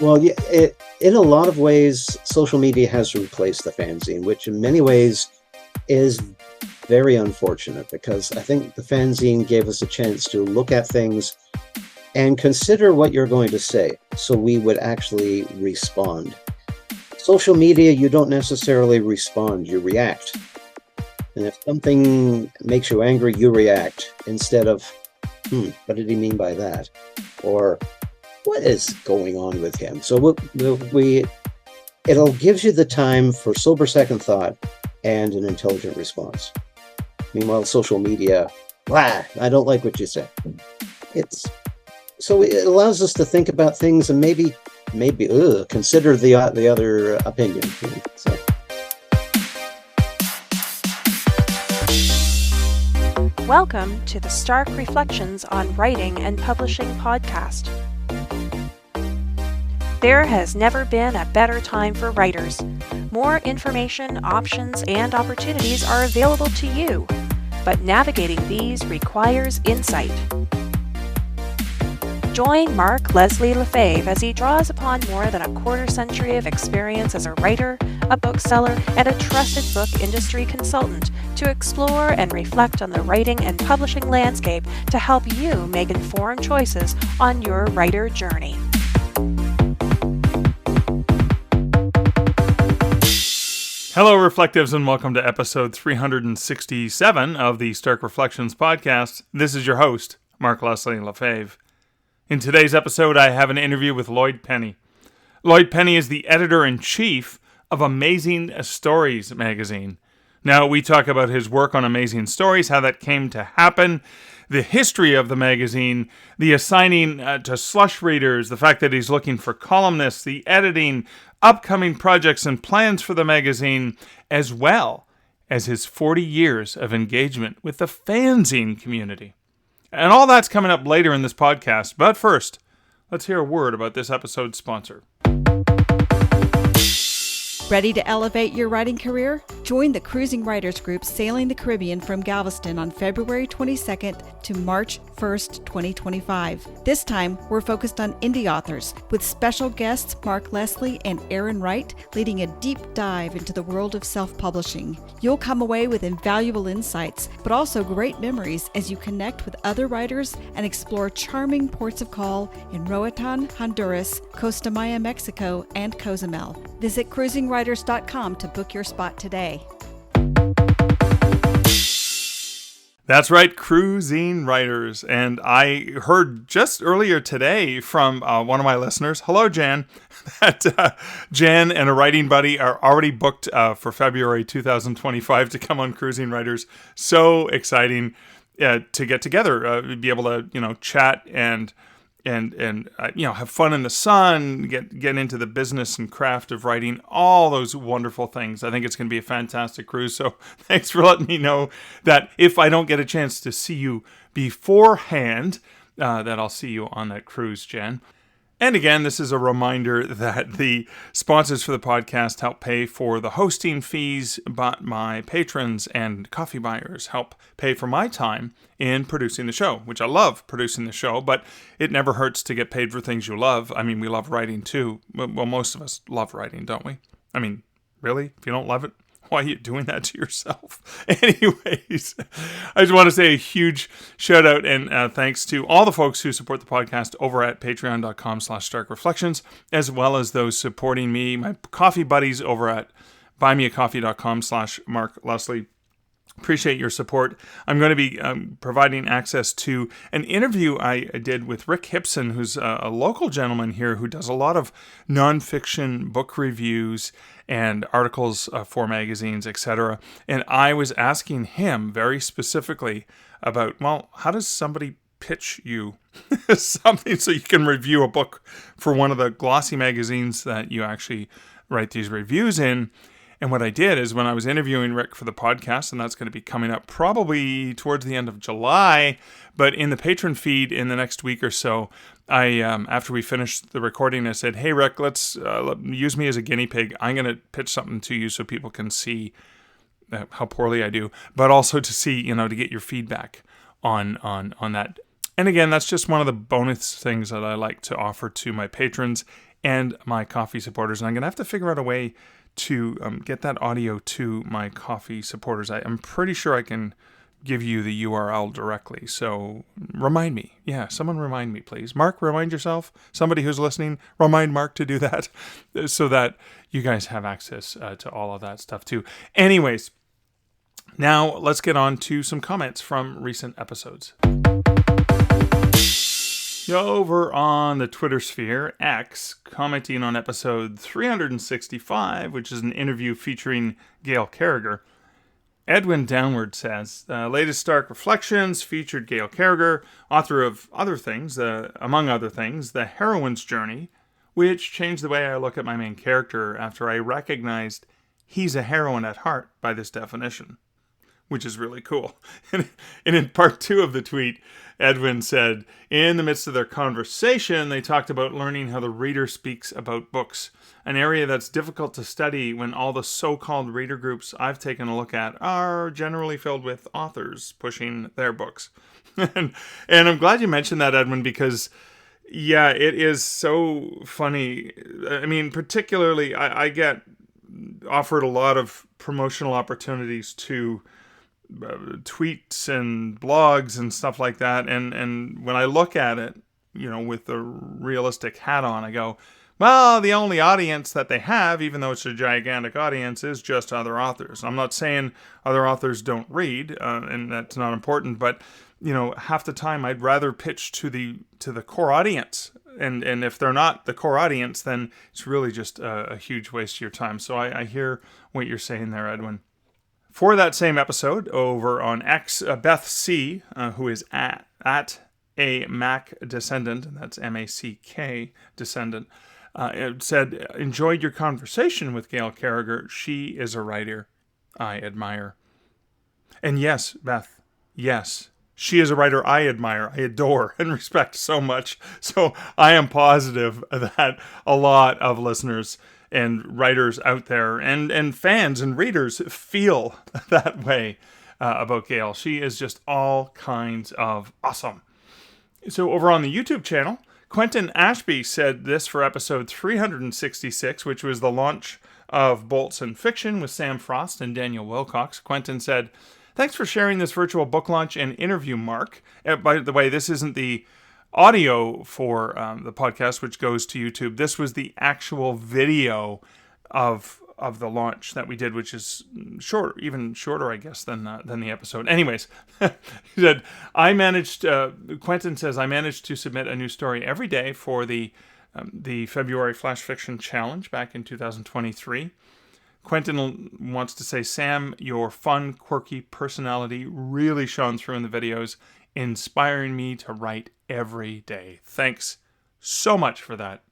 Well, yeah, in a lot of ways, social media has replaced the fanzine, which in many ways is very unfortunate because I think the fanzine gave us a chance to look at things and consider what you're going to say so we would actually respond. Social media, you don't necessarily respond, you react. And if something makes you angry, you react instead of, what did he mean by that? Or what is going on with him? So it'll give you the time for sober second thought and an intelligent response. Meanwhile, social media, I don't like what you said. So it allows us to think about things and maybe consider the other opinion. So. Welcome to the Stark Reflections on Writing and Publishing podcast. There has never been a better time for writers. More information, options, and opportunities are available to you, but navigating these requires insight. Join Mark Leslie Lefebvre as he draws upon more than a quarter century of experience as a writer, a bookseller, and a trusted book industry consultant to explore and reflect on the writing and publishing landscape to help you make informed choices on your writer journey. Hello, Reflectives, and welcome to episode 367 of the Stark Reflections podcast. This is your host, Mark Leslie Lefebvre. In today's episode, I have an interview with Lloyd Penney. Lloyd Penney is the editor-in-chief of Amazing Stories magazine. Now, we talk about his work on Amazing Stories, how that came to happen, the history of the magazine, the assigning to slush readers, the fact that he's looking for columnists, the editing, upcoming projects and plans for the magazine, as well as his 40 years of engagement with the fanzine community. And all that's coming up later in this podcast. But first, let's hear a word about this episode's sponsor. Ready to elevate your writing career? Join the Cruising Writers Group Sailing the Caribbean from Galveston on February 22nd to March 1st, 2025. This time, we're focused on indie authors, with special guests Mark Leslie and Aaron Wright leading a deep dive into the world of self-publishing. You'll come away with invaluable insights, but also great memories as you connect with other writers and explore charming ports of call in Roatan, Honduras, Costa Maya, Mexico, and Cozumel. Visit cruisingwriters.com to book your spot today. That's right, Cruising Writers. And I heard just earlier today from one of my listeners, hello, Jan, that Jan and a writing buddy are already booked for February 2025 to come on Cruising Writers. So exciting to get together, be able to, chat and have fun in the sun, get into the business and craft of writing, all those wonderful things. I think it's going to be a fantastic cruise. So thanks for letting me know that if I don't get a chance to see you beforehand, that I'll see you on that cruise, Jen. And again, this is a reminder that the sponsors for the podcast help pay for the hosting fees, but my patrons and coffee buyers help pay for my time in producing the show, which I love producing the show, but it never hurts to get paid for things you love. I mean, we love writing too. Well, most of us love writing, don't we? I mean, really? If you don't love it, why are you doing that to yourself? Anyways, I just want to say a huge shout out and thanks to all the folks who support the podcast over at patreon.com/starkreflections, as well as those supporting me, my coffee buddies over at buymeacoffee.com/Mark Leslie. Appreciate your support. I'm going to be providing access to an interview I did with Rick Hipson, who's a local gentleman here who does a lot of nonfiction book reviews and articles for magazines, etc. And I was asking him very specifically about, well, how does somebody pitch you something so you can review a book for one of the glossy magazines that you actually write these reviews in? And what I did is when I was interviewing Rick for the podcast, and that's going to be coming up probably towards the end of July, but in the patron feed in the next week or so, I after we finished the recording, I said, hey, Rick, let's use me as a guinea pig. I'm going to pitch something to you so people can see how poorly I do, but also to see, to get your feedback on that. And again, that's just one of the bonus things that I like to offer to my patrons and my Ko-fi supporters. And I'm going to have to figure out a way to get that audio to my Ko-fi supporters. I'm pretty sure I can give you the URL directly. So remind me. Yeah, someone remind me, please. Mark, remind yourself. Somebody who's listening, remind Mark to do that so that you guys have access to all of that stuff too. Anyways, now let's get on to some comments from recent episodes. Over on the Twitter sphere, X, commenting on episode 365, which is an interview featuring Gail Carriger, Edwin Downward says, the latest Stark Reflections featured Gail Carriger, author of other things, among other things, The Heroine's Journey, which changed the way I look at my main character after I recognized he's a heroine at heart by this definition, which is really cool. And in part 2 of the tweet, Edwin said, in the midst of their conversation, they talked about learning how the reader speaks about books, an area that's difficult to study when all the so-called reader groups I've taken a look at are generally filled with authors pushing their books. And I'm glad you mentioned that, Edwin, because, yeah, it is so funny. I mean, particularly, I get offered a lot of promotional opportunities to tweets and blogs and stuff like that, and when I look at it, with the realistic hat on, I go, well, the only audience that they have, even though it's a gigantic audience, is just other authors. I'm not saying other authors don't read, and that's not important, but half the time I'd rather pitch to the core audience, and if they're not the core audience, then it's really just a huge waste of your time. So I hear what you're saying there, Edwin. For that same episode, over on X, Beth C., who is at a Mac Descendant, and that's M-A-C-K Descendant, said, enjoyed your conversation with Gail Carriger. She is a writer I admire. And yes, Beth, yes, she is a writer I admire, I adore, and respect so much. So I am positive that a lot of listeners and writers out there and fans and readers feel that way about Gail. She is just all kinds of awesome. So over on the YouTube channel, Quentin Ashby said this for episode 366, which was the launch of Bolts and Fiction with Sam Frost and Daniel Wilcox. Quentin said, thanks for sharing this virtual book launch and interview, Mark. By the way, this isn't the audio for the podcast, which goes to YouTube. This was the actual video of the launch that we did, which is short, even shorter, I guess, than the episode. Anyways, he said, Quentin says, I managed to submit a new story every day for the February Flash Fiction Challenge back in 2023. Quentin wants to say, Sam, your fun, quirky personality really shone through in the videos, inspiring me to write every day. Thanks so much for that.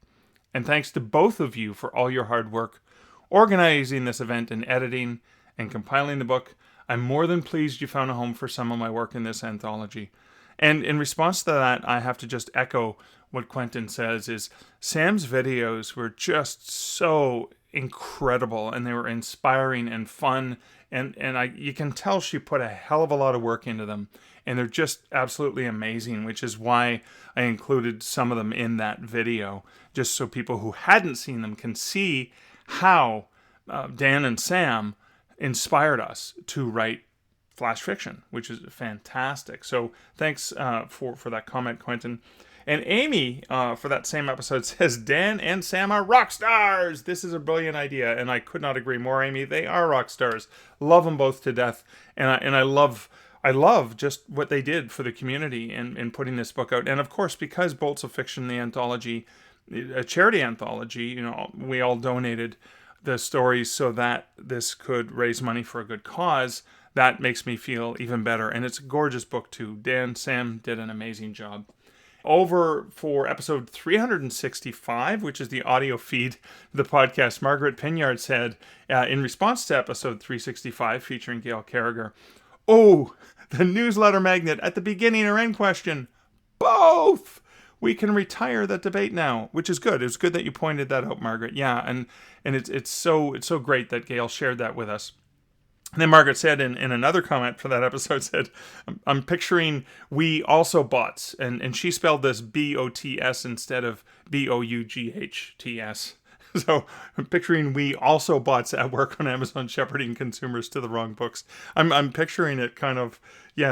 And thanks to both of you for all your hard work organizing this event and editing and compiling the book. I'm more than pleased you found a home for some of my work in this anthology. And in response to that, I have to just echo what Quentin says is Sam's videos were just so incredible, and they were inspiring and fun, and you can tell she put a hell of a lot of work into them, and they're just absolutely amazing, which is why I included some of them in that video, just so people who hadn't seen them can see how Dan and Sam inspired us to write flash fiction, which is fantastic. So thanks for that comment, Quentin. And Amy, for that same episode, says, Dan and Sam are rock stars. This is a brilliant idea, and I could not agree more, Amy. They are rock stars. Love them both to death, and I love just what they did for the community in putting this book out. And of course, because Bolts of Fiction, the anthology, a charity anthology, we all donated the stories so that this could raise money for a good cause. That makes me feel even better, and it's a gorgeous book too. Dan, Sam did an amazing job. Over for episode 365, which is the audio feed of the podcast, Margaret Pinyard said, in response to episode 365 featuring Gail Carriger, oh, the newsletter magnet at the beginning or end question, both! We can retire that debate now, which is good. It's good that you pointed that out, Margaret. Yeah, and it's so great that Gail shared that with us. And then Margaret said in another comment for that episode, said, I'm picturing we also bots. And she spelled this BOTS instead of BOUGHTS. So I'm picturing we also bots at work on Amazon shepherding consumers to the wrong books. I'm picturing it kind of,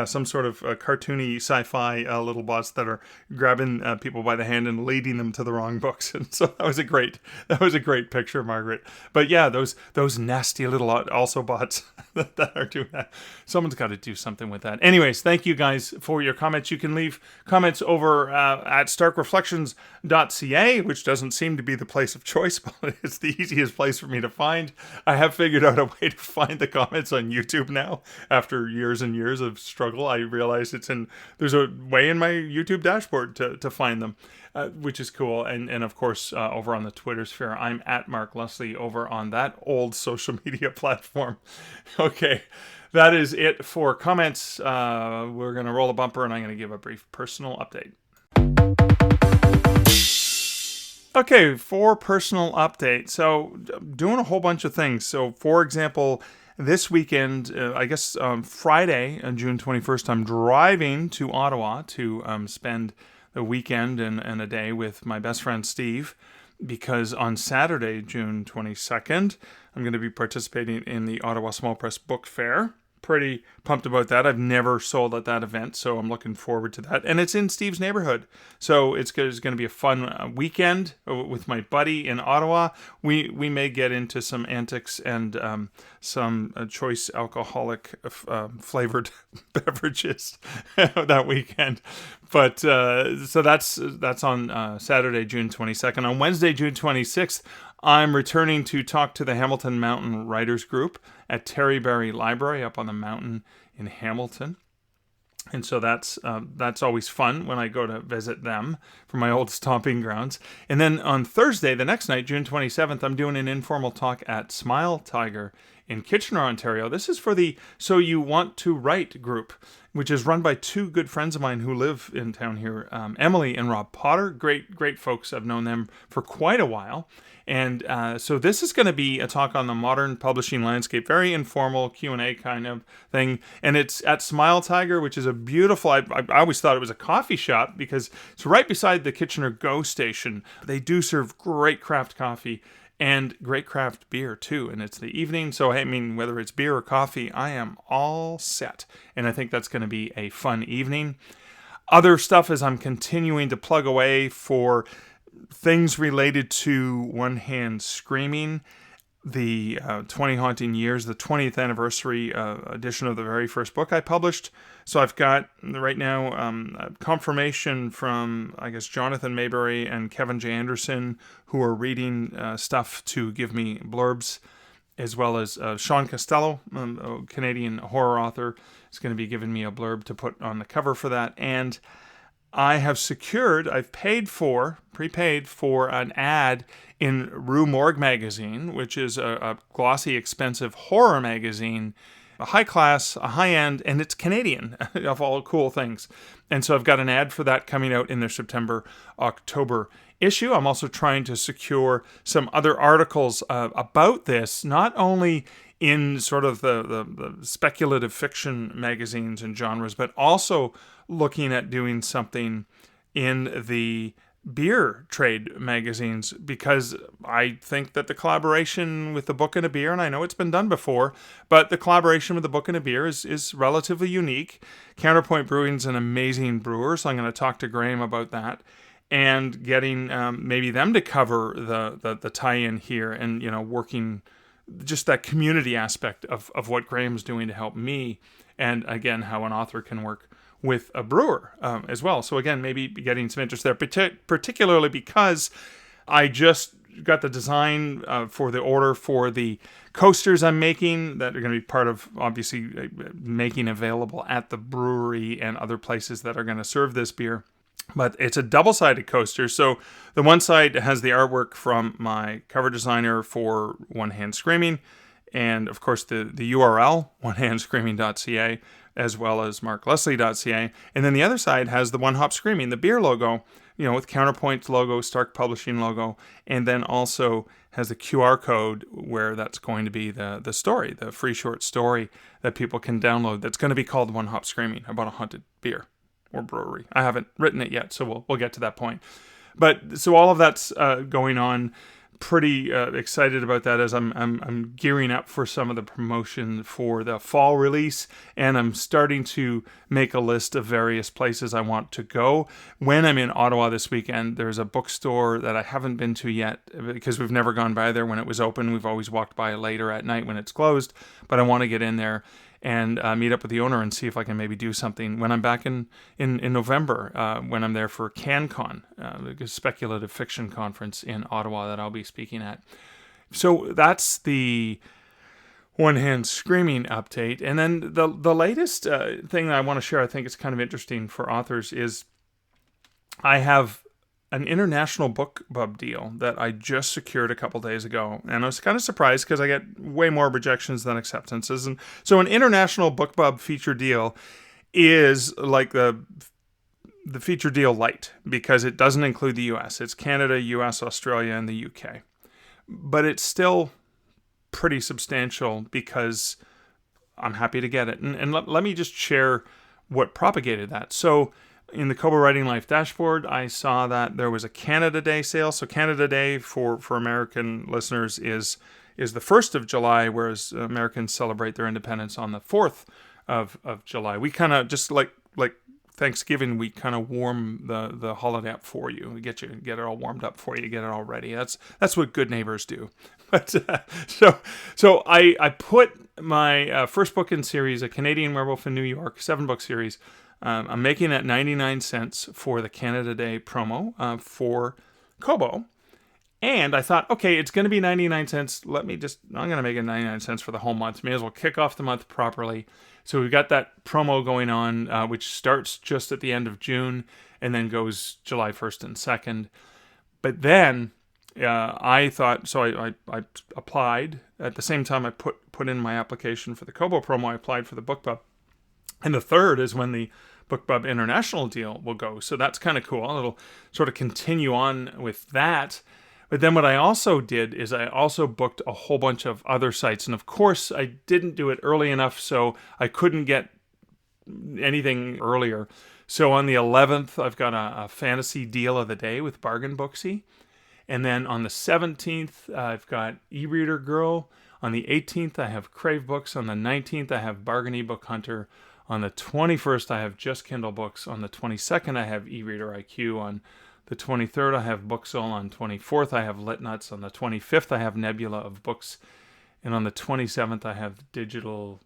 some sort of cartoony sci-fi little bots that are grabbing people by the hand and leading them to the wrong books. And so that was a great picture, Margaret. But yeah, those nasty little also bots that are doing that. Someone's got to do something with that. Anyways, thank you guys for your comments. You can leave comments over at starkreflections.ca, which doesn't seem to be the place of choice, but it's the easiest place for me to find. I have figured out a way to find the comments on YouTube now. After years and years of struggle, I realized there's a way in my YouTube dashboard to find them, which is cool. And of course, over on the Twitter sphere, I'm at Mark Leslie over on that old social media platform. Okay, that is it for comments. We're going to roll a bumper, and I'm going to give a brief personal update. Okay, for personal update. So, doing a whole bunch of things. So, for example, this weekend, Friday, June 21st, I'm driving to Ottawa to spend the weekend and a day with my best friend Steve, because on Saturday, June 22nd, I'm going to be participating in the Ottawa Small Press Book Fair. Pretty pumped about that. I've never sold at that event, so I'm looking forward to that. And it's in Steve's neighborhood, so it's going to be a fun weekend with my buddy in Ottawa. We may get into some antics and some choice alcoholic flavored beverages that weekend. But so that's on Saturday, June 22nd. On Wednesday, June 26th, I'm returning to talk to the Hamilton Mountain Writers Group at Terryberry Library up on the mountain in Hamilton. And so that's always fun when I go to visit them from my old stomping grounds. And then on Thursday, the next night, June 27th, I'm doing an informal talk at Smile Tiger in Kitchener, Ontario. This is for the So You Want to Write group, which is run by two good friends of mine who live in town here, Emily and Rob Potter. Great folks. I've known them for quite a while. And so this is going to be a talk on the modern publishing landscape, very informal Q&A kind of thing. And it's at Smile Tiger, which is a beautiful, I always thought it was a coffee shop because it's right beside the Kitchener GO station. They do serve great craft coffee and great craft beer too. And it's the evening. So, I mean, whether it's beer or coffee, I am all set. And I think that's going to be a fun evening. Other stuff is I'm continuing to plug away for things related to One Hand Screaming, the 20 Haunting Years, the 20th anniversary edition of the very first book I published. So I've got right now confirmation from, I guess, Jonathan Maybury and Kevin J. Anderson, who are reading stuff to give me blurbs, as well as Sean Costello, a Canadian horror author, is going to be giving me a blurb to put on the cover for that. And I've prepaid for an ad in Rue Morgue magazine, which is a glossy, expensive horror magazine, a high class, a high end, and it's Canadian, of all cool things. And so I've got an ad for that coming out in their September-October issue. I'm also trying to secure some other articles about this, not only in sort of the speculative fiction magazines and genres, but also looking at doing something in the beer trade magazines, because I think that the collaboration with the Book and a Beer, and I know it's been done before, but the collaboration with the Book and a Beer is relatively unique. Counterpoint Brewing's an amazing brewer, so I'm going to talk to Graham about that, and getting maybe them to cover the tie-in here, and working just that community aspect of what Graham's doing to help me, and again, how an author can work with a brewer as well. So again, maybe getting some interest there, particularly because I just got the design for the order for the coasters I'm making that are going to be part of, obviously, making available at the brewery and other places that are going to serve this beer. But it's a double-sided coaster. So the one side has the artwork from my cover designer for One Hand Screaming, and of course the URL, onehandscreaming.ca, as well as markleslie.ca. And then the other side has the One Hop Screaming, the beer logo, with Counterpoint's logo, Stark Publishing logo, and then also has a QR code where that's going to be the story, the free short story that people can download. That's going to be called One Hop Screaming, about a haunted beer or brewery. I haven't written it yet, so we'll get to that point. But so all of that's going on. Pretty excited about that as I'm gearing up for some of the promotion for the fall release, and I'm starting to make a list of various places I want to go. When I'm in Ottawa this weekend, there's a bookstore that I haven't been to yet because we've never gone by there when it was open. We've always walked by later at night when it's closed, but I want to get in there and meet up with the owner and see if I can maybe do something when I'm back in November, when I'm there for CanCon, a speculative fiction conference in Ottawa that I'll be speaking at. So that's the One Hand Screaming update. And then the latest thing that I want to share, I think it's kind of interesting for authors, is I have an international book club deal that I just secured a couple days ago. And I was kind of surprised because I get way more rejections than acceptances. And so an international book club feature deal is like the feature deal light because it doesn't include the US. It's Canada, US, Australia, and the UK. But it's still pretty substantial because I'm happy to get it. And let me just share what propagated that. So in the Kobo Writing Life dashboard, I saw that there was a Canada Day sale. So Canada Day for American listeners is the 1st of July, whereas Americans celebrate their independence on the 4th of July. We kind of just like Thanksgiving, we kind of warm the holiday up for you. We get it all warmed up for you, get it all ready. That's what good neighbors do. But so I put my first book in series, A Canadian Werewolf in New York, 7-book series. I'm making that 99 cents for the Canada Day promo for Kobo. And I thought, okay, it's going to be 99 cents. I'm going to make it 99 cents for the whole month. May as well kick off the month properly. So we've got that promo going on, which starts just at the end of June and then goes July 1st and 2nd. But then I thought, so I applied. At the same time I put in my application for the Kobo promo, I applied for the book club. And the 3rd is when the BookBub International deal will go. So that's kind of cool. It'll sort of continue on with that. But then what I also did is I also booked a whole bunch of other sites. And of course, I didn't do it early enough, so I couldn't get anything earlier. So on the 11th, I've got a fantasy deal of the day with Bargain Booksy. And then on the 17th, I've got E-Reader Girl. On the 18th, I have Crave Books. On the 19th, I have Bargain eBook Hunter. On the 21st, I have Just Kindle Books. On the 22nd, I have eReader IQ. On the 23rd, I have Booksoul. On the 24th, I have Litnuts. On the 25th, I have Nebula of Books. And on the 27th, I have Digital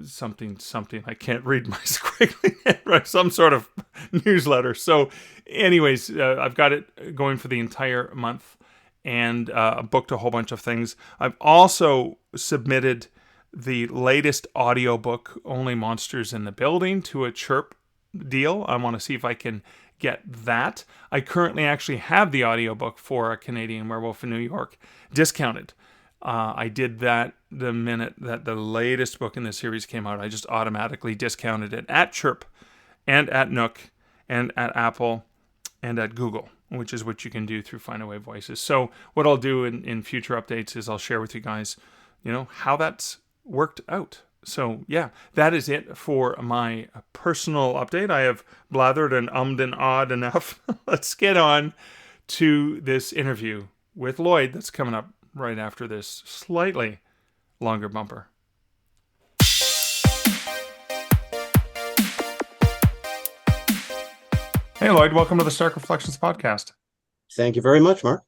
something. I can't read my squiggly hand, some sort of newsletter. So anyways, I've got it going for the entire month and booked a whole bunch of things. I've also submitted the latest audiobook, Only Monsters in the Building, to a Chirp deal. I want to see if I can get that. I currently actually have the audiobook for A Canadian Werewolf in New York discounted. I did that the minute that the latest book in the series came out. I just automatically discounted it at Chirp and at Nook and at Apple and at Google, which is what you can do through Findaway Voices. So what I'll do in future updates is I'll share with you guys, how that's worked out. So yeah, that is it for my personal update. I have blathered and ummed and awed enough. Let's get on to this interview with Lloyd that's coming up right after this slightly longer bumper. Hey Lloyd, welcome to the Stark Reflections podcast. Thank you very much, Mark.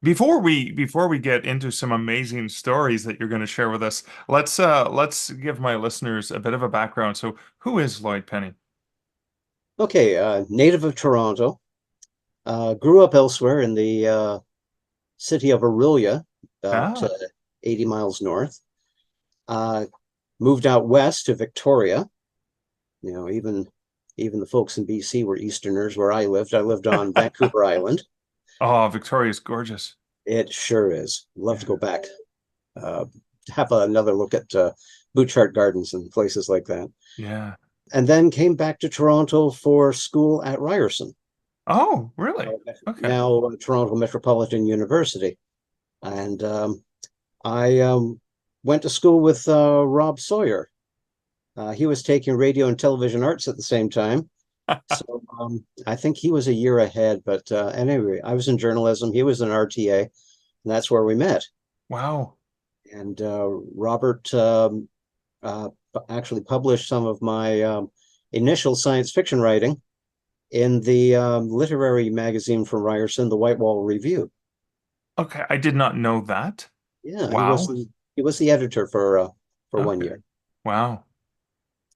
Before we get into some amazing stories that you're going to share with us, let's give my listeners a bit of a background. So, who is Lloyd Penney? Okay, native of Toronto, grew up elsewhere in the city of Orillia, about 80 miles north. Moved out west to Victoria. Even the folks in BC were Easterners where I lived. I lived on Vancouver Island. Oh, Victoria's gorgeous. It sure is. Love to go back. Have another look at Butchart Gardens and places like that. Yeah. And then came back to Toronto for school at Ryerson. Oh, really? Okay. now Toronto Metropolitan University. And I went to school with Rob Sawyer. He was taking radio and television arts at the same time. So I think he was a year ahead. But anyway, I was in journalism. He was in RTA, and that's where we met. Wow. And Robert uh, actually published some of my initial science fiction writing in the literary magazine from Ryerson, the White Wall Review. Okay, I did not know that. Yeah, Wow. he was the editor for one Okay. year. Wow.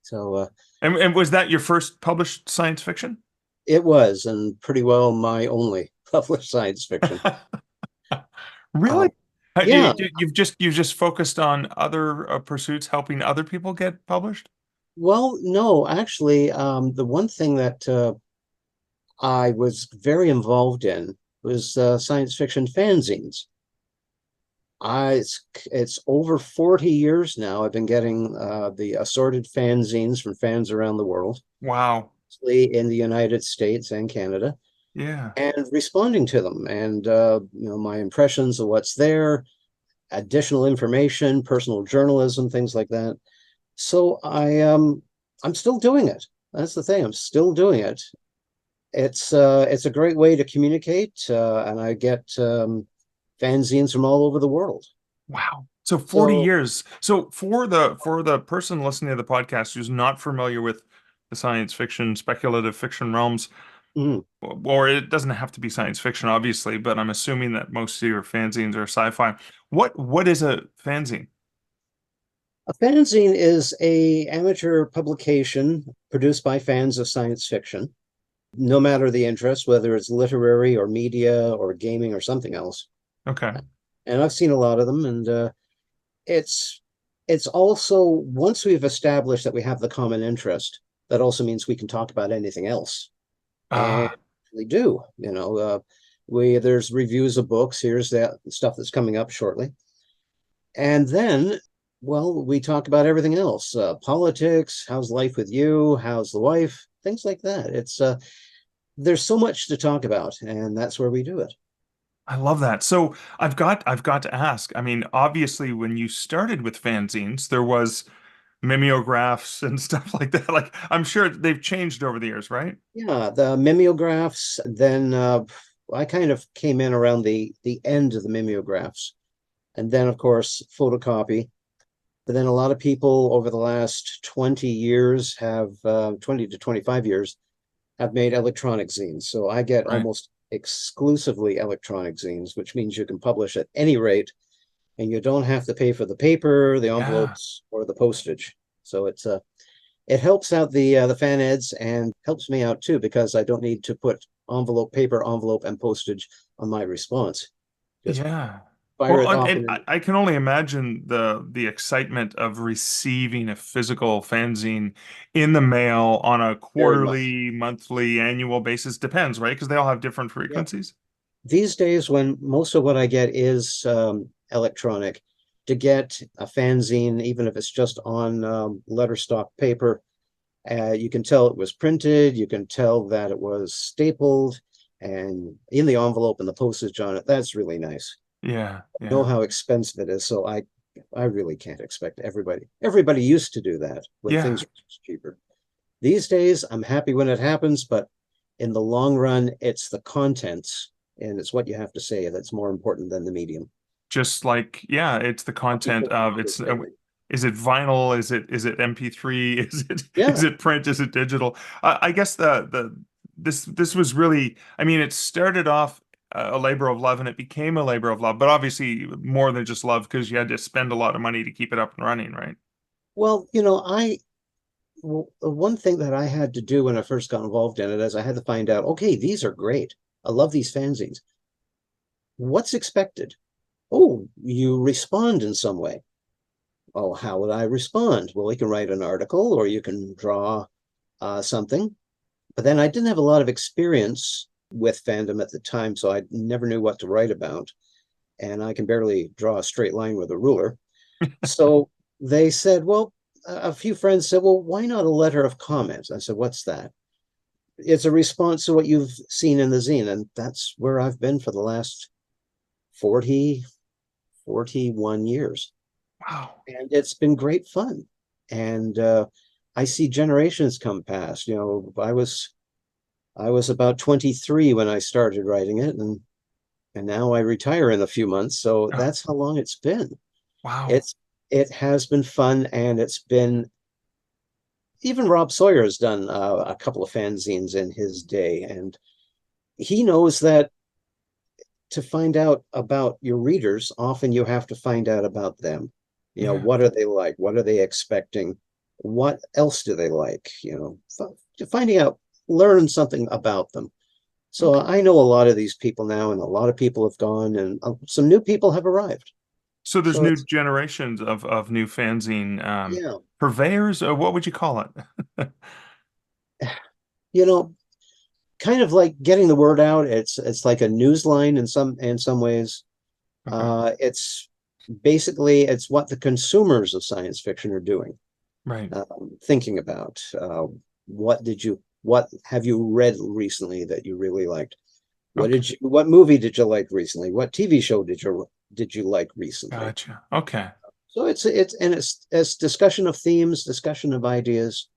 So And was that your first published science fiction? it was, and pretty well my only published science fiction. Really? Uh, yeah, You've just focused on other pursuits, helping other people get published? well, no, actually, the one thing that I was very involved in was science fiction fanzines. It's over 40 years now. I've been getting the assorted fanzines from fans around the world, Wow. mostly in the United States and Canada, Yeah. and responding to them, and my impressions of what's there, additional information, personal journalism, things like that. So I'm still doing it. That's the thing. I'm still doing it. It's a great way to communicate, and I get fanzines from all over the world. Wow. So 40 So years. So for the person listening to the podcast who's not familiar with the science fiction, speculative fiction realms, mm, or it doesn't have to be science fiction, obviously, but I'm assuming that most of your fanzines are sci-fi. What is a fanzine? a fanzine is a amateur publication produced by fans of science fiction, no matter the interest, whether it's literary or media or gaming or something else. Okay. And I've seen a lot of them, and it's it's also, once we've established that we have the common interest, that also means we can talk about anything else, and Ah, we do. We there's reviews of books. Here's that stuff that's coming up shortly, and then, well, we talk about everything else: politics, how's life with you, how's the wife, things like that. It's there's so much to talk about, and that's where we do it. I love that. So I've got to ask. I mean, obviously, when you started with fanzines, there was mimeographs and stuff like that. Like, I'm sure they've changed over the years, right? Yeah, the mimeographs. Then I kind of came in around the end of the mimeographs, and then of course photocopy. But then a lot of people over the last 20 years have 20 to 25 years have made electronic zines. So I get Right. almost exclusively electronic zines, which means you can publish at any rate, and you don't have to pay for the paper, the Yeah. envelopes, or the postage. So it helps out the fan eds and helps me out too, because I don't need to put paper envelope, and postage on my response. Just Yeah. fire Well, it off and and I can only imagine the excitement of receiving a physical fanzine in the mail on a very much. quarterly, monthly, annual basis. Depends, right? Because they all have different Yeah. frequencies. These days, when most of what I get is electronic, to get a fanzine, even if it's just on letterstock paper, you can tell it was printed. You can tell that it was stapled and in the envelope and the postage on it. That's really nice. Yeah, I know yeah, how expensive it is, so I really can't expect everybody. Everybody used to do that when things yeah. were cheaper. These days, I'm happy when it happens, but in the long run, it's the contents and it's what you have to say that's more important than the medium. Just like, yeah, it's the content People of remember it's. lately. Is it vinyl? Is it MP3? Is Yeah. it print? Is it digital? I guess this was really. I mean, it started off a labor of love, and it became a labor of love. But obviously, more than just love, because you had to spend a lot of money to keep it up and running, right? Well, the one thing that I had to do when I first got involved in it is I had to find out, okay, these are great. I love these fanzines. What's expected? Oh, you respond in some way. Oh, how would I respond? Well, you can write an article or you can draw something. But then I didn't have a lot of experience with fandom at the time, so I never knew what to write about. And I can barely draw a straight line with a ruler. So they said, well, a few friends said, well, why not a letter of comment? I said, what's that? it's a response to what you've seen in the zine, and that's where I've been for the last 41 years. Wow. And it's been great fun. And I see generations come past. I was about 23 when I started writing it, and now I retire in a few months. So Oh, that's how long it's been. wow. It has been fun, and it's been, even Rob Sawyer has done a couple of fanzines in his day, and he knows that to find out about your readers, often you have to find out about them. Yeah. What are they like? What are they expecting? What else do they like? Finding out, learn something about them. So Okay. I know a lot of these people now, and a lot of people have gone, and some new people have arrived. So there's So new it's, generations of new fanzine yeah, purveyors, or what would you call it? you know, kind of like getting the word out. It's like a news line in some ways. Okay. It's basically it's what the consumers of science fiction are doing, Right. thinking about. What have you read recently that you really liked? Okay. What movie did you like recently? What TV show did you like recently? Gotcha. Okay. So it's discussion of themes, discussion of ideas,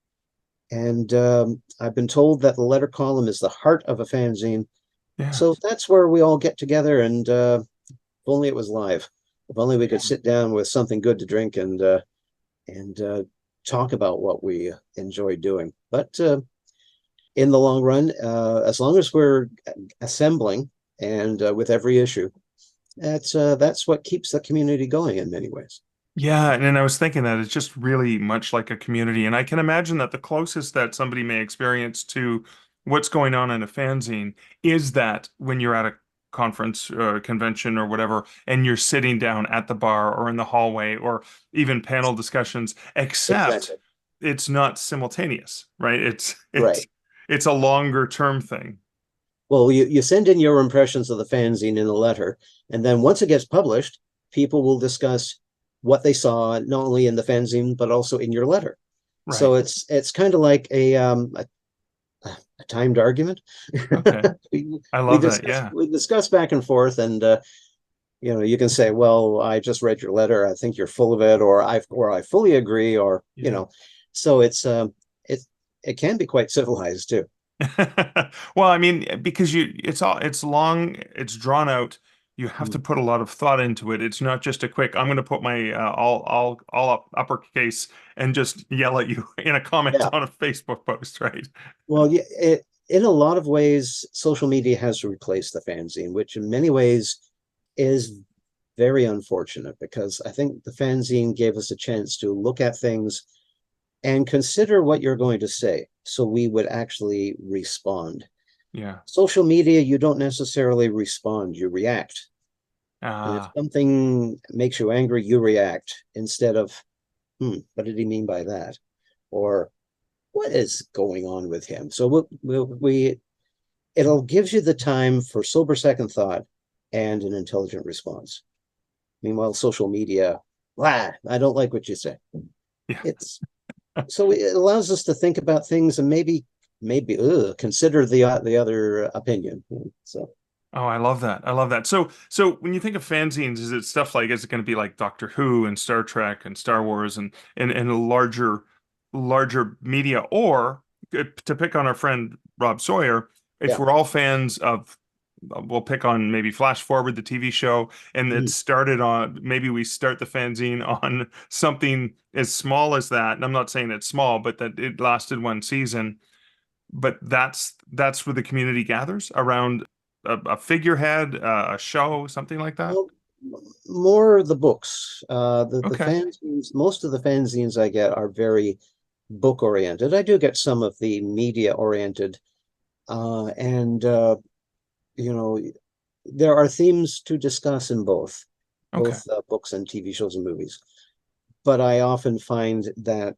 and I've been told that the letter column is the heart of a fanzine. Yeah. So that's where we all get together, and if only it was live. If only we could sit down with something good to drink and talk about what we enjoy doing. But in the long run, as long as we're assembling and with every issue, that's what keeps the community going in many ways. Yeah, and then I was thinking that it's just really much like a community. And I can imagine that the closest that somebody may experience to what's going on in a fanzine is that when you're at a conference or convention or whatever, and you're sitting down at the bar or in the hallway or even panel discussions, except Exactly. it's not simultaneous, right? It's Right. it's a longer term thing. Well, you send in your impressions of the fanzine in a letter, and then once it gets published, people will discuss what they saw, not only in the fanzine, but also in your letter. So Right. it's kind of like a timed argument. Okay. we, I we love that. discuss Yeah. we discuss back and forth, and you can say, well, I just read your letter, I think you're full of it, or I fully agree, or Yeah. so it it can be quite civilized too. Well, I mean, because it's long, it's drawn out. You have to Mm. put a lot of thought into it. It's not just a quick, I'm going to put my all uppercase and just yell at you in a comment Yeah. on a Facebook post, right? Well, yeah, in a lot of ways, social media has replaced the fanzine, which in many ways is very unfortunate, because I think the fanzine gave us a chance to look at things and consider what you're going to say, so we would actually respond. Yeah. Social media, you don't necessarily respond, you react. And if Ah, something makes you angry, you react instead of, what did he mean by that? Or what is going on with him? So it'll gives you the time for sober second thought and an intelligent response. Meanwhile, social media, I don't like what you say. yeah. It's so it allows us to think about things and maybe consider the other opinion. So Oh, I love that. I love that. So when you think of fanzines, is it going to be like Doctor Who and Star Trek and Star Wars and a larger media, or to pick on our friend Rob Sawyer, if yeah. we're all fans of, we'll pick on maybe Flash Forward, the TV show, and it Mhm. started on, maybe we start the fanzine on something as small as that. And I'm not saying it's small, but that it lasted one season. But that's where the community gathers around a figurehead, a show, something like that. Well, more the books. The Okay. fanzines, most of the fanzines I get are very book oriented. I do get some of the media oriented, and you know, there are themes to discuss in Okay. both books and TV shows and movies. But I often find that,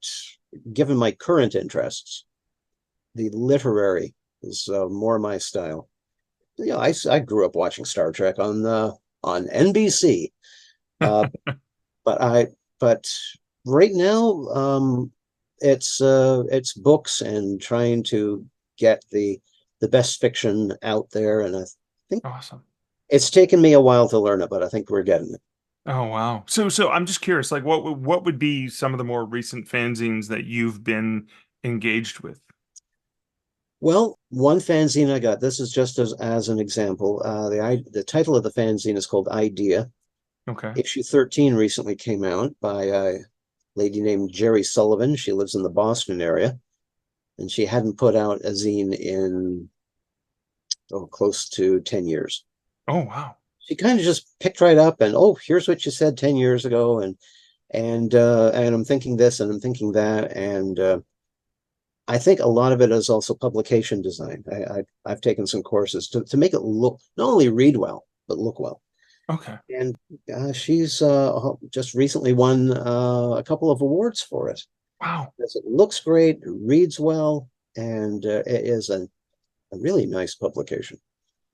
given my current interests, the literary is more my style. I grew up watching Star Trek on NBC, uh, but I but right now it's books and trying to get the best fiction out there. And I think Awesome. it's taken me a while to learn it, but I think we're getting it. Oh wow. So I'm just curious, like what would be some of the more recent fanzines that you've been engaged with? Well, one fanzine I got, this is just as an example. The title of the fanzine is called Idea. Okay. Issue 13 recently came out by a lady named Jerry Sullivan. She lives in the Boston area, and she hadn't put out a zine in close to 10 years. Oh wow. She kind of just picked right up and, oh, here's what you said 10 years ago, and I'm thinking this and I'm thinking that, and I think a lot of it is also publication design. I've taken some courses to make it look, not only read well, but look well. Okay. And she's just recently won a couple of awards for it. Wow. Because it looks great, reads well, and it is a really nice publication.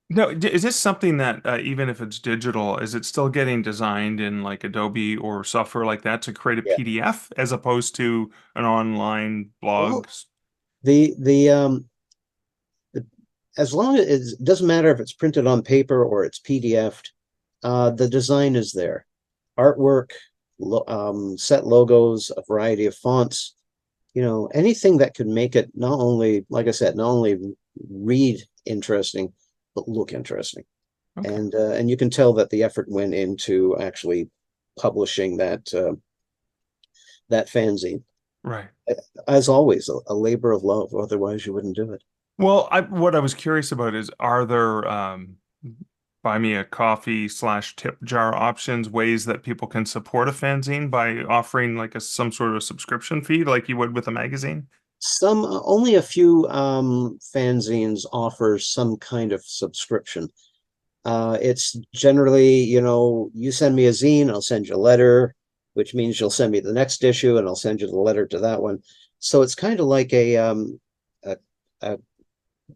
No, is this something that even if it's digital, is it still getting designed in like Adobe or software like that to create a Yeah. PDF as opposed to an online blog? Well, the as long as it doesn't matter if it's printed on paper or it's PDF'd, the design is there. Artwork, set logos, a variety of fonts, anything that could make it not only, like I said, not only read interesting, but look interesting. Okay. And you can tell that the effort went into actually publishing that fanzine. Right. As always, a labor of love. Otherwise, you wouldn't do it. Well, what I was curious about is, are there buy me a coffee / tip jar options, ways that people can support a fanzine by offering like some sort of subscription fee like you would with a magazine? Some only a few fanzines offer some kind of subscription. It's generally, you send me a zine, I'll send you a letter, which means you'll send me the next issue, and I'll send you the letter to that one. So it's kind of like a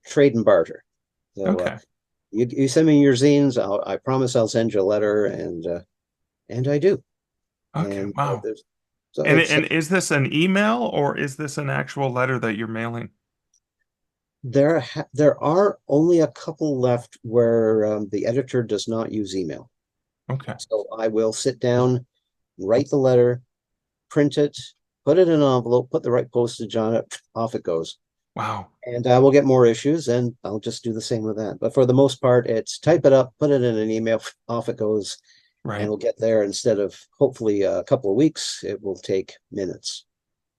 trade and barter. So Okay. you send me your zines, I promise I'll send you a letter, and I do. Okay. And Wow. there's so And it's and is this an email or is this an actual letter that you're mailing? there are only a couple left where the editor does not use email. Okay. So I will sit down, write the letter, print it, put it in an envelope, put the right postage on it, off it goes. Wow. And I will get more issues, and I'll just do the same with that. But for the most part, it's type it up, put it in an email, off it goes, and Right. it'll get there. Instead of hopefully a couple of weeks, it will take minutes.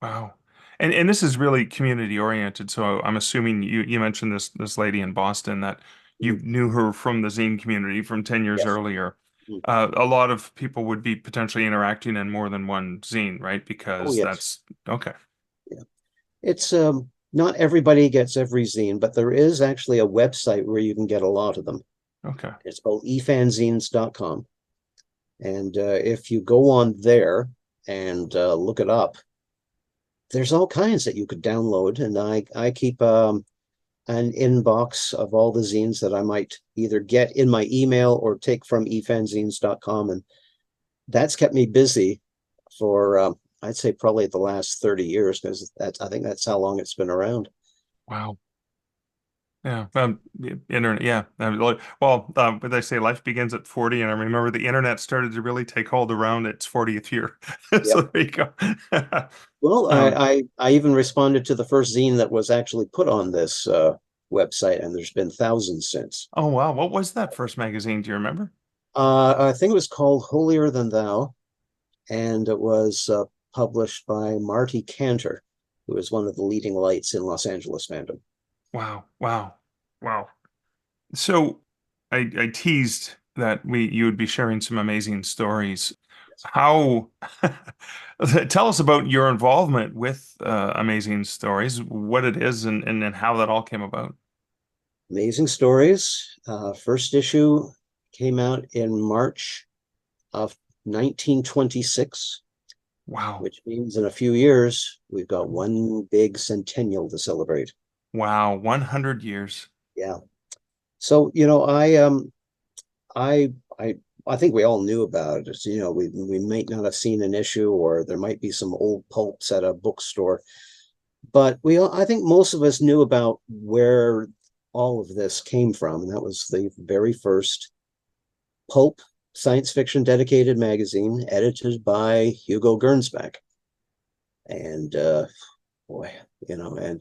Wow. And this is really community oriented. So I'm assuming you mentioned this lady in Boston that you Mm, knew her from the zine community from 10 years yes. earlier. Mm. A lot of people would be potentially interacting in more than one zine, right? Oh, Because yes. that's okay. Yeah. It's not everybody gets every zine, but there is actually a website where you can get a lot of them. Okay. It's called efanzines.com. And if you go on there and look it up, there's all kinds that you could download. And I keep an inbox of all the zines that I might either get in my email or take from efanzines.com. And that's kept me busy for, I'd say, probably the last 30 years, because I think that's how long it's been around. Wow. Yeah. Internet. Yeah. But they say life begins at 40, and I remember the internet started to really take hold around its 40th year. So Yep. there you go. Well, Um, I even responded to the first zine that was actually put on this website, and there's been thousands since. oh wow. What was that first magazine? Do you remember? I think it was called Holier Than Thou, and it was published by Marty Cantor, who is one of the leading lights in Los Angeles fandom. Wow. Wow. Wow. So I teased that you would be sharing some amazing stories. How tell us about your involvement with Amazing Stories, what it is and how that all came about. Amazing stories. First issue came out in March of 1926, Wow. which means in a few years we've got one big centennial to celebrate. Wow. 100 years. Yeah. So, I I I think we all knew about it. We might not have seen an issue, or there might be some old pulps at a bookstore, But I think most of us knew about where all of this came from. And that was the very first pulp science fiction dedicated magazine edited by Hugo Gernsback. And boy, and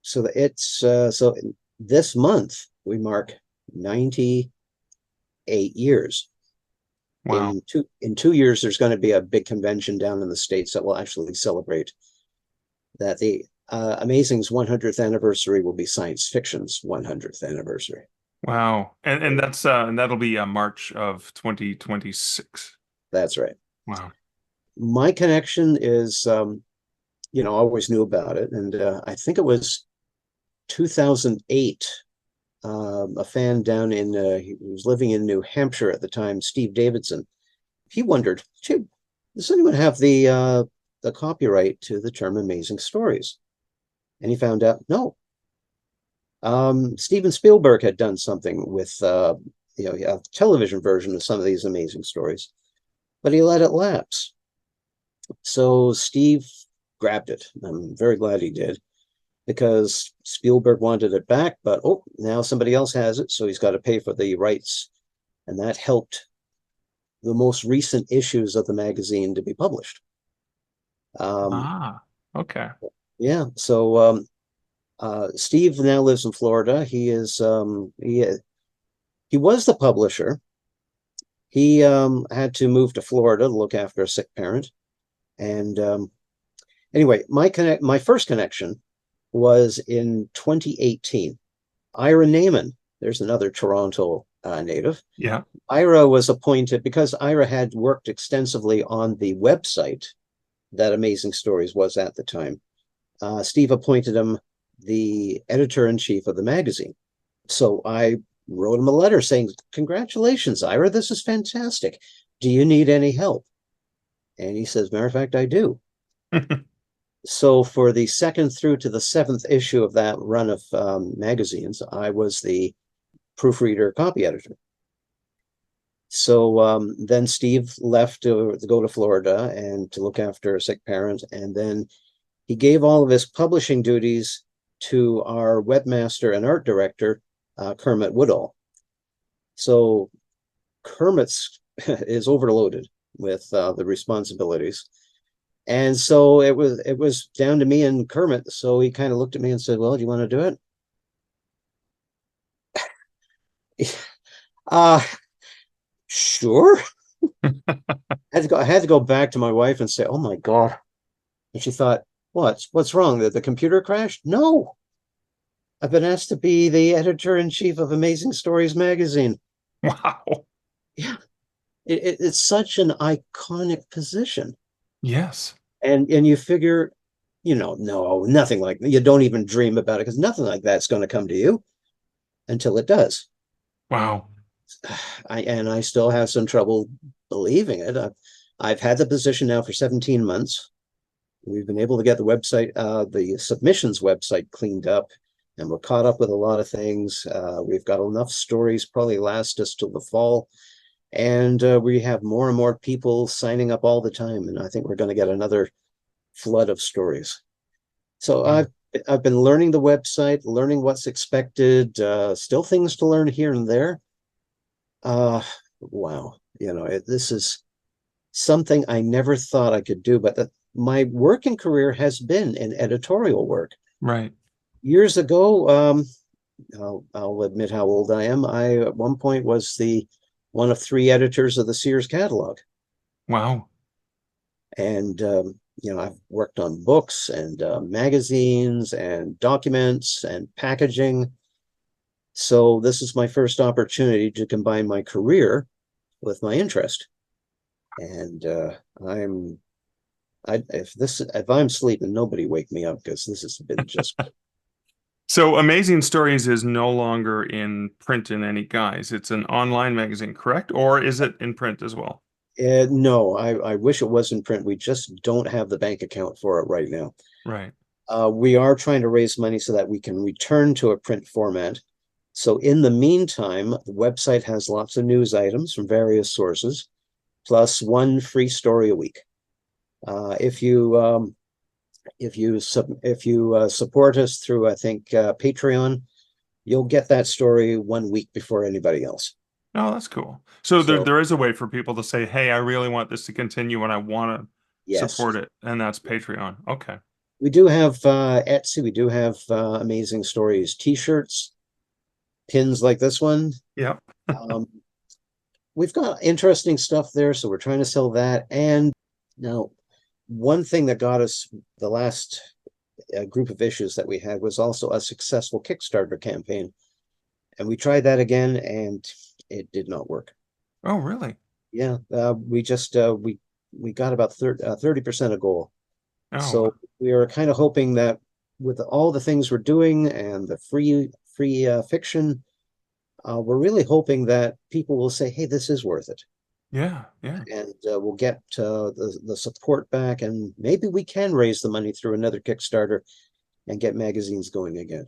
so so this month we mark 98 years. Wow. In 2 years, there's going to be a big convention down in the States that will actually celebrate that. The Amazing's 100th anniversary will be science fiction's 100th anniversary. Wow. And that's and that'll be March of 2026. That's right. Wow. My I always knew about it, and I think it was 2008. A fan down in he was living in New Hampshire at the time, Steve Davidson. He wondered, does anyone have the copyright to the term amazing stories? And he found out no. Steven Spielberg had done something with a television version of some of these amazing stories, but he let it lapse. So Steve grabbed it. I'm very glad he did, because Spielberg wanted it back, but now somebody else has it, so he's got to pay for the rights. And that helped the most recent issues of the magazine to be published. Okay. Yeah, so Steve now lives in Florida. He was the publisher. He had to move to Florida to look after a sick parent. And anyway, my first connection was in 2018. Ira Naiman, there's another Toronto native. Yeah. Ira was appointed because Ira had worked extensively on the website that Amazing Stories was at the time. Steve appointed him the editor-in-chief of the magazine. So I wrote him a letter saying, "Congratulations, Ira, this is fantastic. Do you need any help?" And he says, "Matter of fact, I do." So for the second through to the seventh issue of that run of magazines, I was the proofreader copy editor. So then Steve left to go to Florida and to look after a sick parent. And then he gave all of his publishing duties to our webmaster and art director, Kermit Woodall. So Kermit's is overloaded with the responsibilities. And so it was down to me and Kermit. So he kind of looked at me and said, "Well, do you want to do it?" Sure. I had to go back to my wife and say, "Oh my God." And she thought, what's wrong? That the computer crashed? No. I've been asked to be the editor-in-chief of Amazing Stories magazine. Wow. Yeah. It's such an iconic position. Yes. And you figure, no, nothing like that. You don't even dream about it, because nothing like that's going to come to you until it does. Wow. I still have some trouble believing it. I've had the position now for 17 months. We've been able to get the website, the submissions website cleaned up, and we're caught up with a lot of things. We've got enough stories, probably last us till the fall. And we have more and more people signing up all the time. And I think we're going to get another flood of stories. So I've been learning the website, learning what's expected, still things to learn here and there. Wow. This is something I never thought I could do, but my working career has been in editorial work. Right. Years ago, I'll admit how old I am. I, at one point, was one of 3 editors of the Sears catalog. Wow. And, I've worked on books and magazines and documents and packaging. So this is my first opportunity to combine my career with my interest. And if I'm sleeping, nobody wake me up, because this has been just. So Amazing Stories is no longer in print in any guise. It's an online magazine, correct? Or is it in print as well? No, I wish it was in print. We just don't have the bank account for it right now. Right. We are trying to raise money so that we can return to a print format. So in the meantime, the website has lots of news items from various sources, plus 1 free story a week. If you If you support us through, I think, Patreon, you'll get that story 1 week before anybody else. Oh, that's cool. So So there is a way for people to say, hey, I really want this to continue and I want to yes, support it. And that's Patreon. Okay. we do have Etsy. We do have Amazing Stories T-shirts, pins like this one. Yep. Um, we've got interesting stuff there, so we're trying to sell that. And now, one thing that got us the last group of issues that we had was also a successful Kickstarter campaign. And we tried that again, and it did not work. Oh, really? Yeah, we just we got about 30% of goal. Oh, So we are kind of hoping that with all the things we're doing and the free fiction, we're really hoping that people will say, "Hey, this is worth it," yeah, yeah. and we'll get the support back, and maybe we can raise the money through another Kickstarter and get magazines going again.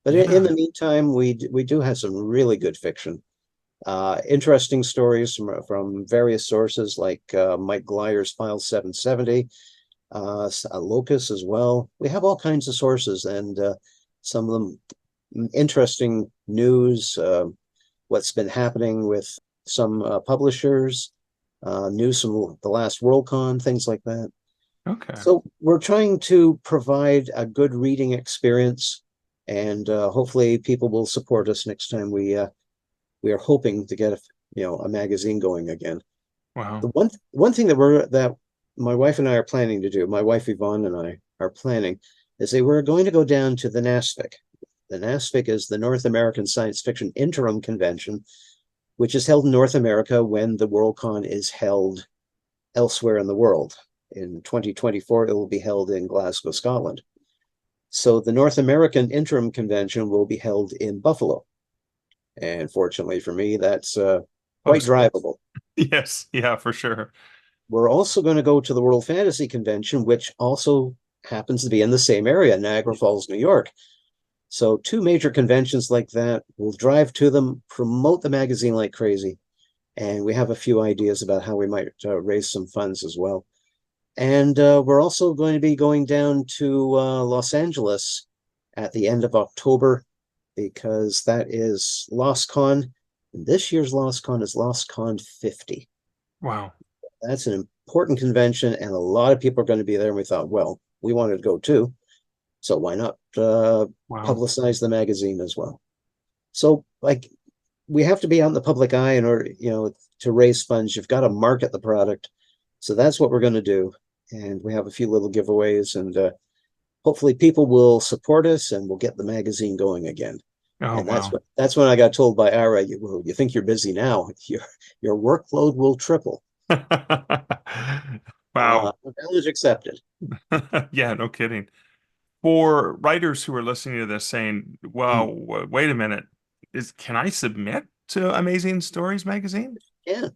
But in Yeah. the meantime, we do have some really good fiction, interesting stories from various sources like Mike Glier's File 770, Locus as well. We have all kinds of sources, and some of them interesting news, what's been happening with some publishers, news from the last Worldcon, things like that. Okay. So we're trying to provide a good reading experience, and hopefully people will support us next time we are hoping to get a magazine going again. Wow. The one thing that my wife and I are planning to do, my wife Yvonne and I are planning, is they were going to go down to the NASFIC. The NASFIC is the North American Science Fiction Interim Convention, which is held in North America when the Worldcon is held elsewhere in the world. In 2024, it will be held in Glasgow, Scotland. So the North American Interim Convention will be held in Buffalo. And fortunately for me, that's quite drivable. Yes, yeah, for sure. We're also going to go to the World Fantasy Convention, which also happens to be in the same area, Niagara Falls, New York. So two major conventions like that. We'll drive to them, promote the magazine like crazy, and we have a few ideas about how we might raise some funds as well. And we're also going to be going down to Los Angeles at the end of October, because that is LostCon. And this year's LostCon is LostCon 50. Wow. That's an important convention, and a lot of people are going to be there. And we thought, well, we wanted to go too, so why not publicize the magazine as well? So, like, we have to be out in the public eye in order, to raise funds. You've got to market the product, so that's what we're going to do. And we have a few little giveaways, and hopefully, people will support us, and we'll get the magazine going again. Oh, And wow. that's when I got told by Ira, you think you're busy now? Your workload will triple. Wow. Challenge accepted. Yeah, no kidding. For writers who are listening to this saying, well, wait a minute, can I submit to Amazing Stories magazine? Yeah.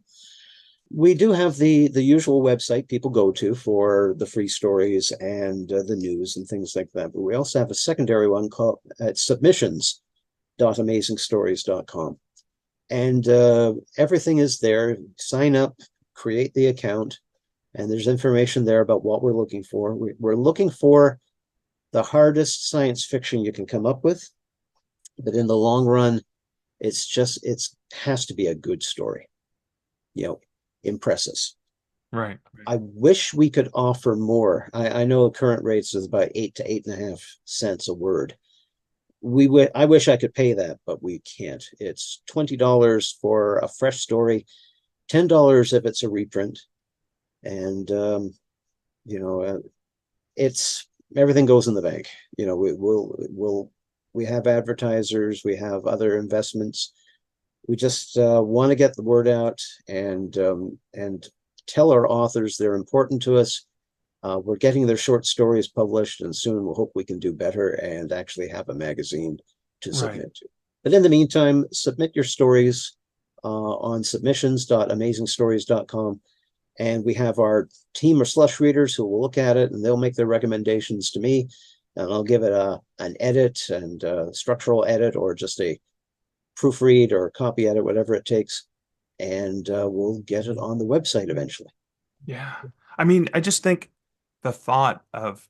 We do have the usual website people go to for the free stories and the news and things like that. But we also have a secondary one called submissions.amazingstories.com. And everything is there. Sign up, create the account, and there's information there about what we're looking for. We're looking for the hardest science fiction you can come up with, but in the long run, it has to be a good story. Impress us. Right. I wish we could offer more. I know current rates is about 8 to 8.5 cents a word. I wish I could pay that, but we can't. It's $20 for a fresh story, $10 if it's a reprint, and it's everything goes in the bank. We have advertisers, we have other investments. We just want to get the word out and tell our authors they're important to us. We're getting their short stories published, and soon we'll hope we can do better and actually have a magazine to submit to. But in the meantime, submit your stories on submissions.amazingstories.com. And we have our team of slush readers who will look at it, and they'll make their recommendations to me. And I'll give it an edit and a structural edit, or just a proofread or copy edit, whatever it takes. And we'll get it on the website eventually. Yeah. I mean, I just think the thought of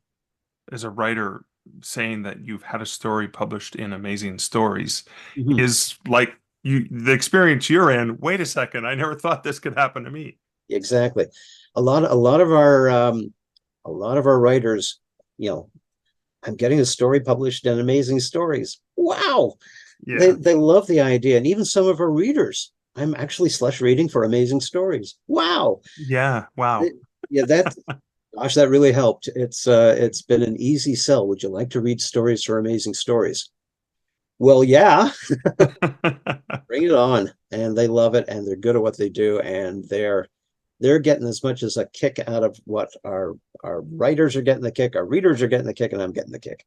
as a writer saying that you've had a story published in Amazing Stories Mhm. is like the experience you're in. Wait a second, I never thought this could happen to me. Exactly. A lot of our writers, you know, I'm getting a story published in Amazing Stories. Wow. They Yeah. they love the idea. And even some of our readers, I'm actually slush reading for Amazing Stories. Wow. Yeah. Wow. It- yeah, gosh, that really helped. It's been an easy sell. Would you like to read stories for Amazing Stories? Well, yeah, bring it on. And they love it and they're good at what they do. And they're getting as much as a kick out of what our writers are getting the kick, our readers are getting the kick, and I'm getting the kick.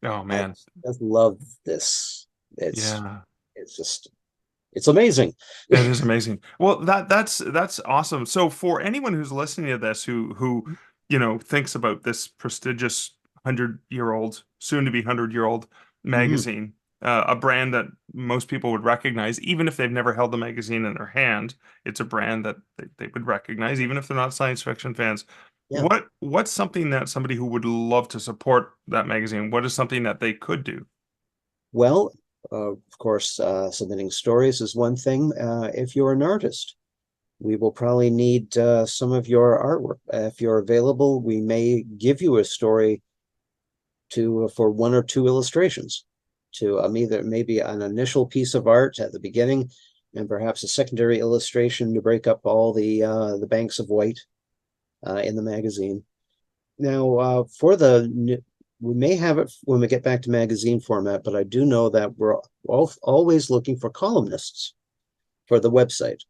Oh I man. just love this. It's Yeah. it's just it's amazing. That is amazing. Well, that's awesome. So for anyone who's listening to this who thinks about this prestigious 100-year-old, soon to be 100-year-old Mhm. magazine, a brand that most people would recognize, even if they've never held the magazine in their hand, it's a brand that they would recognize, even if they're not science fiction fans. Yeah. What's something that somebody who would love to support that magazine, what is something that they could do? Well, of course, submitting stories is one thing. If you're an artist, we will probably need some of your artwork. If you're available, we may give you a story to for one or two illustrations to either maybe an initial piece of art at the beginning and perhaps a secondary illustration to break up all the banks of white in the magazine. Now, we may have it when we get back to magazine format, but I do know that we're always looking for columnists for the website.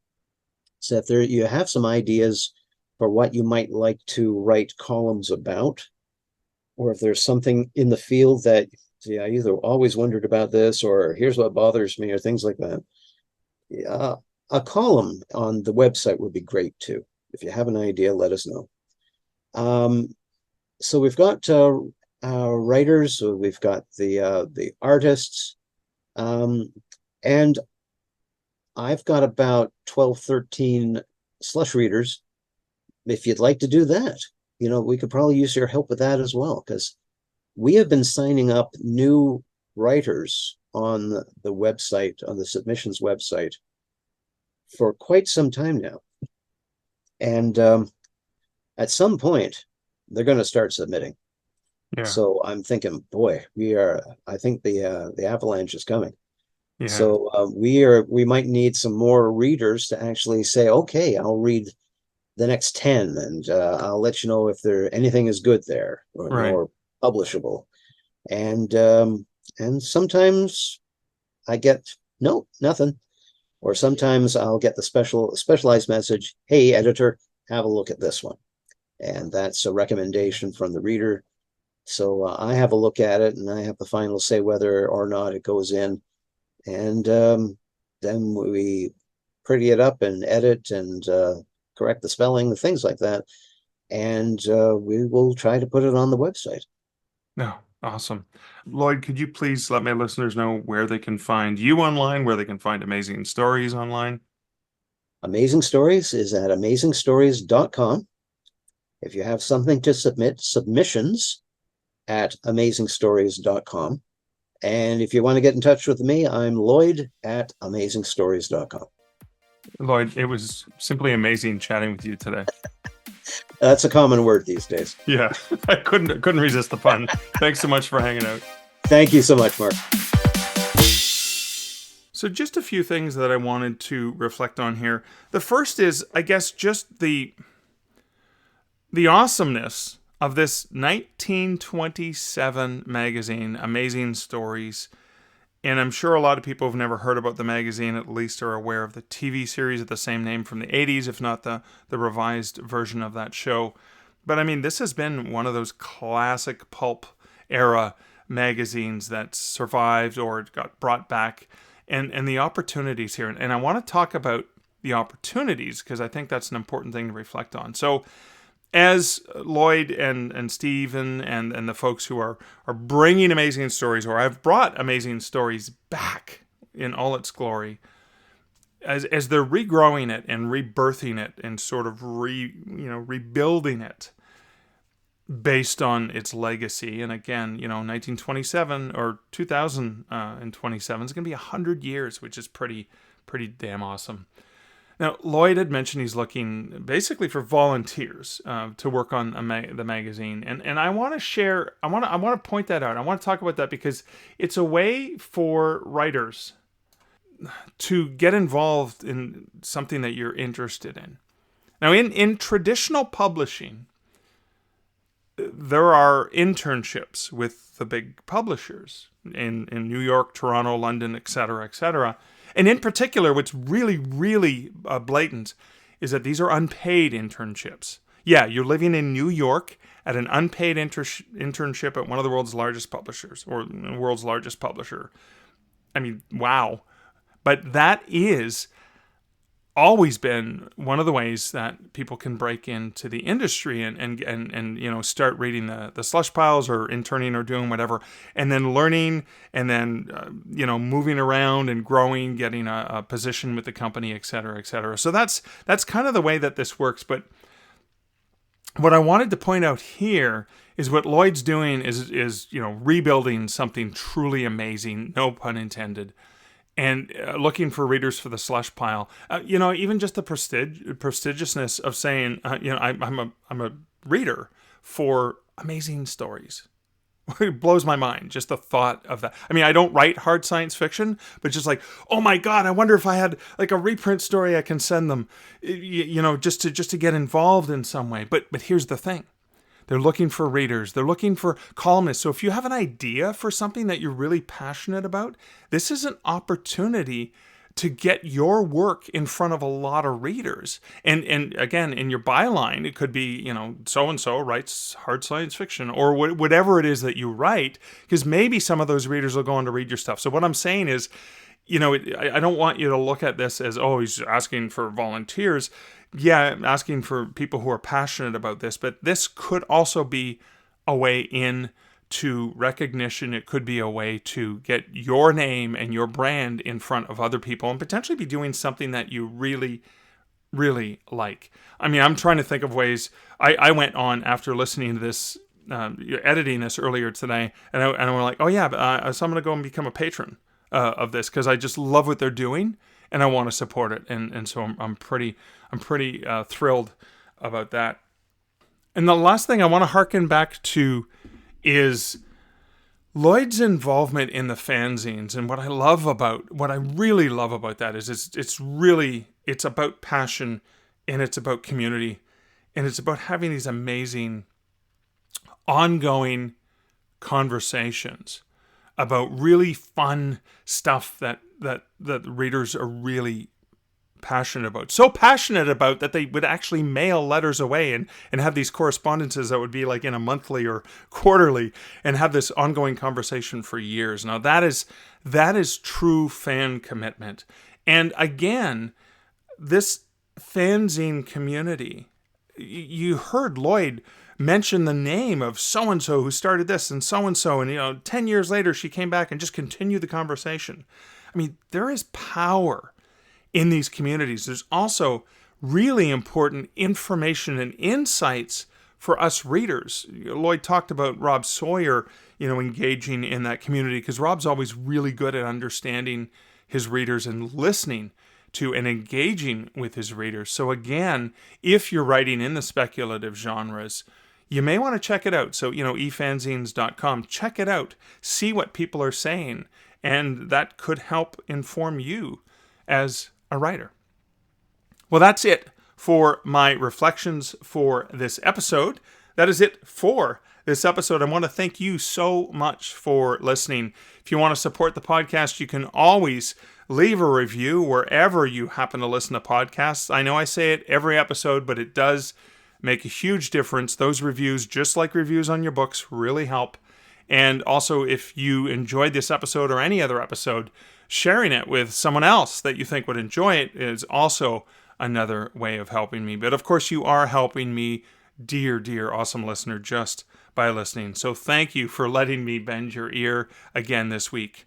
So if you have some ideas for what you might like to write columns about, or if there's something in the field that I either always wondered about this, or here's what bothers me, or things like that, a column on the website would be great too. If you have an idea, let us know. Um, so we've got writers, so we've got the artists, and I've got about 12, 13 slush readers. If you'd like to do that, we could probably use your help with that as well, because we have been signing up new writers on the website, on the submissions website, for quite some time now. And at some point, they're going to start submitting. Yeah. So I'm thinking, boy, I think the avalanche is coming. Yeah. So we might need some more readers to actually say, okay, I'll read the next 10 and I'll let you know if anything is good there Right. or publishable. And sometimes I get no, nothing. Or sometimes I'll get the specialized message, hey, editor, have a look at this one. And that's a recommendation from the reader. So I have a look at it and I have the final say whether or not it goes in. And then we pretty it up and edit and correct the spelling, the things like that. And we will try to put it on the website. No, awesome. Lloyd, could you please let my listeners know where they can find you online, where they can find amazing stories online? Amazing Stories is at amazingstories.com. If you have something to submit, submissions at amazingstories.com. And if you want to get in touch with me, I'm Lloyd at amazingstories.com. Lloyd, it was simply amazing chatting with you today. That's a common word these days. Yeah, I couldn't resist the pun. Thanks so much for hanging out. Thank you so much, Mark. So just a few things that I wanted to reflect on here. The first is, I guess, just the awesomeness of this 1927 magazine, Amazing Stories. And I'm sure a lot of people have never heard about the magazine, at least are aware of the TV series of the same name from the 80s, if not the revised version of that show. But I mean, this has been one of those classic pulp era magazines that survived or got brought back. And the opportunities here. And I want to talk about the opportunities because I think that's an important thing to reflect on. So as Lloyd and Stephen and the folks who are bringing Amazing Stories, or have brought Amazing Stories back in all its glory, as they're regrowing it and rebirthing it and sort of rebuilding it, based on its legacy. And again, 1927 or 2027 is going to be 100 years, which is pretty damn awesome. Now, Lloyd had mentioned he's looking basically for volunteers to work on the magazine, and I want to share. I want to point that out. I want to talk about that because it's a way for writers to get involved in something that you're interested in. Now, in traditional publishing, there are internships with the big publishers in New York, Toronto, London, etc., etc. And in particular, what's really, really blatant is that these are unpaid internships. Yeah, you're living in New York at an unpaid internship at one of the world's largest publishers, or the world's largest publisher. I mean, wow. But that is always been one of the ways that people can break into the industry and start reading the slush piles or interning or doing whatever, and then learning, and then moving around and growing, getting a position with the company, et cetera, et cetera. So that's kind of the way that this works. But what I wanted to point out here is what Lloyd's doing is rebuilding something truly amazing, no pun intended, and looking for readers for the slush pile. Even just the prestigiousness of saying, I'm a reader for amazing stories. It blows my mind, just the thought of that. I mean, I don't write hard science fiction, but just like, oh my God, I wonder if I had like a reprint story I can send them, just to get involved in some way. But here's the thing. They're looking for readers. They're looking for columnists. So if you have an idea for something that you're really passionate about, this is an opportunity to get your work in front of a lot of readers. And again, in your byline, it could be, so-and-so writes hard science fiction, or whatever it is that you write, because maybe some of those readers will go on to read your stuff. So what I'm saying is, I don't want you to look at this as, oh, he's asking for volunteers. Yeah, asking for people who are passionate about this, but this could also be a way in to recognition. It could be a way to get your name and your brand in front of other people and potentially be doing something that you really, really like. I mean, I'm trying to think of ways. I went on after listening to this, editing this earlier today, and I went like, oh yeah, so I'm going to go and become a patron of this because I just love what they're doing and I want to support it. And so I'm pretty thrilled about that. And the last thing I want to harken back to is Lloyd's involvement in the fanzines. And what I really love about that is it's about passion, and it's about community, and it's about having these amazing ongoing conversations about really fun stuff that readers are really passionate about. So passionate about that they would actually mail letters away and have these correspondences that would be like in a monthly or quarterly, and have this ongoing conversation for years. Now that is true fan commitment. And again, this fanzine community, you heard Lloyd mention the name of so-and-so who started this and so-and-so, and 10 years later she came back and just continued the conversation. I mean, there is power in these communities. There's also really important information and insights for us readers. Lloyd talked about Rob Sawyer, engaging in that community, because Rob's always really good at understanding his readers and listening to and engaging with his readers. So again, if you're writing in the speculative genres, you may want to check it out. So, efanzines.com, check it out, see what people are saying, and that could help inform you as a writer. Well, that's it for my reflections for this episode. That is it for this episode. I want to thank you so much for listening. If you want to support the podcast, you can always leave a review wherever you happen to listen to podcasts. I know I say it every episode, but it does make a huge difference. Those reviews, just like reviews on your books, really help. And also, if you enjoyed this episode or any other episode, sharing it with someone else that you think would enjoy it is also another way of helping me. But of course, you are helping me, dear, dear, awesome listener, just by listening. So thank you for letting me bend your ear again this week.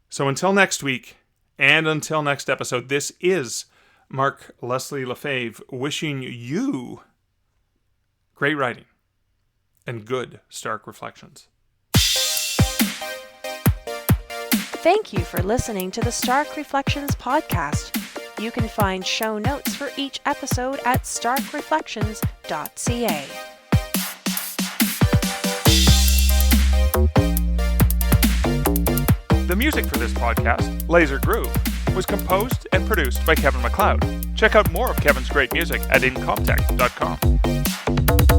So until next week, and until next episode, this is Mark Leslie Lefebvre wishing you great writing. and good Stark Reflections. Thank you for listening to the Stark Reflections podcast. You can find show notes for each episode at starkreflections.ca. The music for this podcast, Laser Groove, was composed and produced by Kevin MacLeod. Check out more of Kevin's great music at incomptech.com.